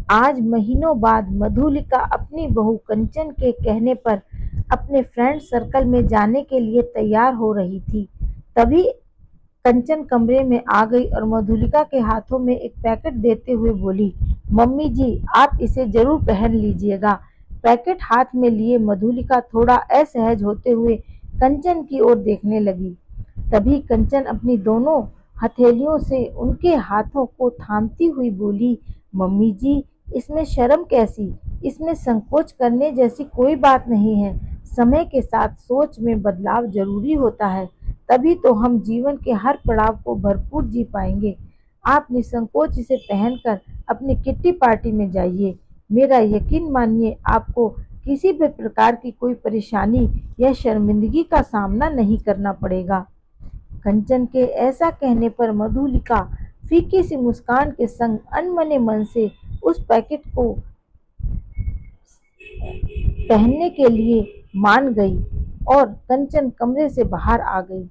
आज महीनों बाद मधुलिका अपनी बहू कंचन के कहने पर अपने फ्रेंड सर्कल में जाने के लिए तैयार हो रही थी। तभी कंचन कमरे में आ गई और मधुलिका के हाथों में एक पैकेट देते हुए बोली, मम्मी जी आप इसे जरूर पहन लीजिएगा। पैकेट हाथ में लिए मधुलिका थोड़ा असहज होते हुए कंचन की ओर देखने लगी। तभी कंचन अपनी दोनों हथेलियों से उनके हाथों को थामती हुई बोली, मम्मी जी इसमें शर्म कैसी, इसमें संकोच करने जैसी कोई बात नहीं है। समय के साथ सोच में बदलाव जरूरी होता है, तभी तो हम जीवन के हर पड़ाव को भरपूर जी पाएंगे। आप निसंकोच इसे पहनकर अपनी किट्टी पार्टी में जाइए। मेरा यकीन मानिए आपको किसी भी प्रकार की कोई परेशानी या शर्मिंदगी का सामना नहीं करना पड़ेगा। कंचन के ऐसा कहने पर मधुलिका फीकी सी मुस्कान के संग अनमने मन से उस पैकेट को पहनने के लिए मान गई और कंचन कमरे से बाहर आ गई।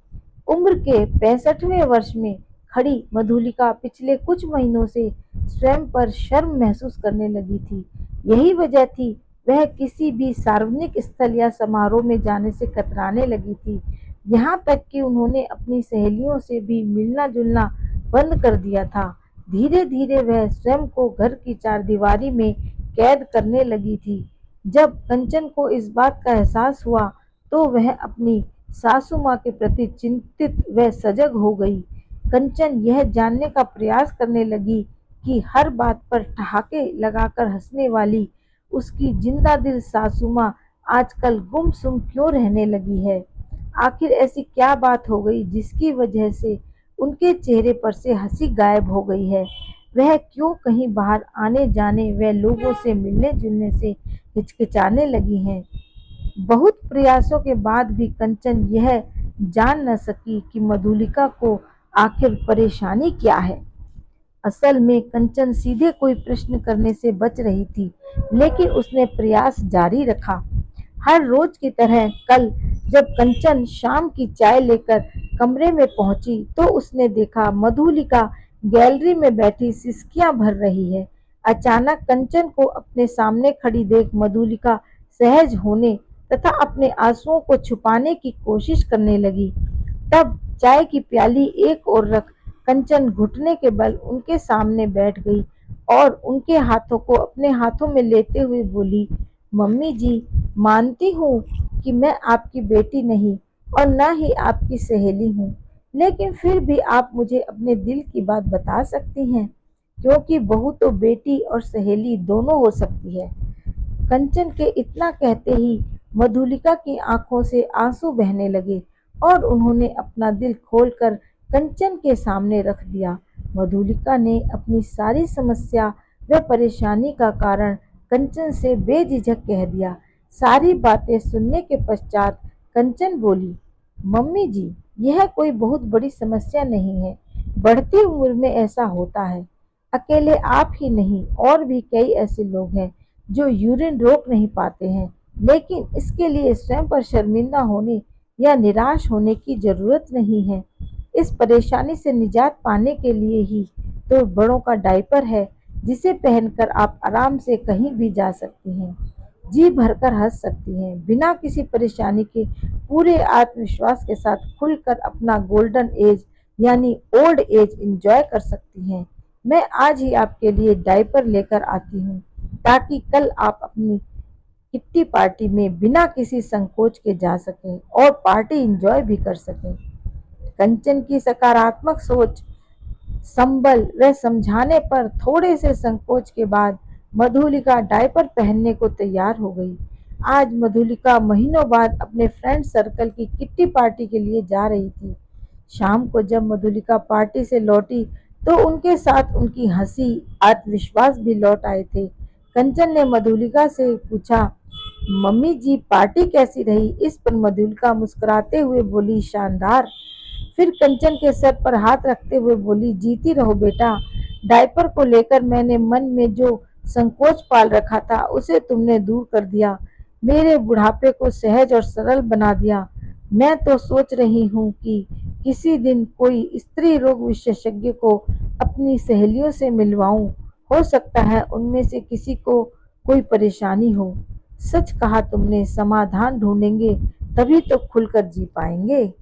उम्र के 65वें वर्ष में खड़ी मधुलिका पिछले कुछ महीनों से स्वयं पर शर्म महसूस करने लगी थी। यही वजह थी वह किसी भी सार्वजनिक स्थल या समारोह में जाने से कतराने लगी थी। यहाँ तक कि उन्होंने अपनी सहेलियों से भी मिलना जुलना बंद कर दिया था। धीरे धीरे वह स्वयं को घर की चारदीवारी में कैद करने लगी थी। जब कंचन को इस बात का एहसास हुआ तो वह अपनी सासू माँ के प्रति चिंतित व सजग हो गई। कंचन यह जानने का प्रयास करने लगी कि हर बात पर ठहाके लगाकर हंसने वाली उसकी जिंदा दिल सासू माँ आजकल गुमसुम क्यों रहने लगी है। आखिर ऐसी क्या बात हो गई जिसकी वजह से उनके चेहरे पर से हंसी गायब हो गई है। वह क्यों कहीं बाहर आने जाने व लोगों से मिलने जुलने से हिचकिचाने लगी हैं। बहुत प्रयासों के बाद भी कंचन यह जान न सकी कि मधुलिका को आखिर परेशानी क्या है। असल में कंचन सीधे कोई प्रश्न करने से बच रही थी, लेकिन उसने प्रयास जारी रखा। हर रोज की तरह कल जब कंचन शाम की चाय लेकर कमरे में पहुंची तो उसने देखा मधुलिका गैलरी में बैठी सिसकियां भर रही है। अचानक कंचन को अपने सामने खड़ी देख मधुलिका सहज होने तथा अपने आंसुओं को छुपाने की कोशिश करने लगी। तब चाय की प्याली एक ओर रख कंचन घुटने के बल उनके सामने बैठ गई और उनके हाथों को अपने हाथों में लेते हुए बोली, मम्मी जी मानती हूँ कि मैं आपकी बेटी नहीं और न ही आपकी सहेली हूँ, लेकिन फिर भी आप मुझे अपने दिल की बात बता सकती हैं, क्योंकि बहू तो बेटी और सहेली दोनों हो सकती है। कंचन के इतना कहते ही मधुलिका की आंखों से आंसू बहने लगे और उन्होंने अपना दिल खोलकर कंचन के सामने रख दिया। मधुलिका ने अपनी सारी समस्या व परेशानी का कारण कंचन से बेझिझक कह दिया। सारी बातें सुनने के पश्चात कंचन बोली, मम्मी जी यह कोई बहुत बड़ी समस्या नहीं है। बढ़ती उम्र में ऐसा होता है। अकेले आप ही नहीं और भी कई ऐसे लोग हैं जो यूरिन रोक नहीं पाते हैं, लेकिन इसके लिए स्वयं पर शर्मिंदा होने या निराश होने की जरूरत नहीं है। इस परेशानी से निजात पाने के लिए ही तो बड़ों का डायपर है, जिसे पहनकर आप आराम से कहीं भी जा सकती हैं, जी भरकर हंस सकती हैं, बिना किसी परेशानी के पूरे आत्मविश्वास के साथ खुलकर अपना गोल्डन एज यानी ओल्ड एज एंजॉय कर सकती हैं। मैं आज ही आपके लिए डायपर लेकर आती हूँ, ताकि कल आप अपनी किट्टी पार्टी में बिना किसी संकोच के जा सकें और पार्टी एंजॉय भी कर सकें। कंचन की सकारात्मक सोच, संबल व समझाने पर थोड़े से संकोच के बाद मधुलिका डायपर पहनने को तैयार हो गई। आज मधुलिका महीनों बाद अपने फ्रेंड सर्कल की किट्टी पार्टी के लिए जा रही थी। शाम को जब मधुलिका पार्टी से लौटी तो उनके साथ उनकी हंसी, आत्मविश्वास भी लौट आए थे। कंचन ने मधुलिका से पूछा, मम्मी जी पार्टी कैसी रही? इस पर मधुलिका मुस्कुराते हुए बोली, शानदार। फिर कंचन के सर पर हाथ रखते हुए बोली, जीती रहो बेटा। डायपर को लेकर मैंने मन में जो संकोच पाल रखा था उसे तुमने दूर कर दिया, मेरे बुढ़ापे को सहज और सरल बना दिया। मैं तो सोच रही हूँ कि किसी दिन कोई स्त्री रोग विशेषज्ञ को अपनी सहेलियों से मिलवाऊं। हो सकता है उनमें से किसी को कोई परेशानी हो। सच कहा तुमने, समाधान ढूंढेंगे तभी तो खुलकर जी पाएंगे।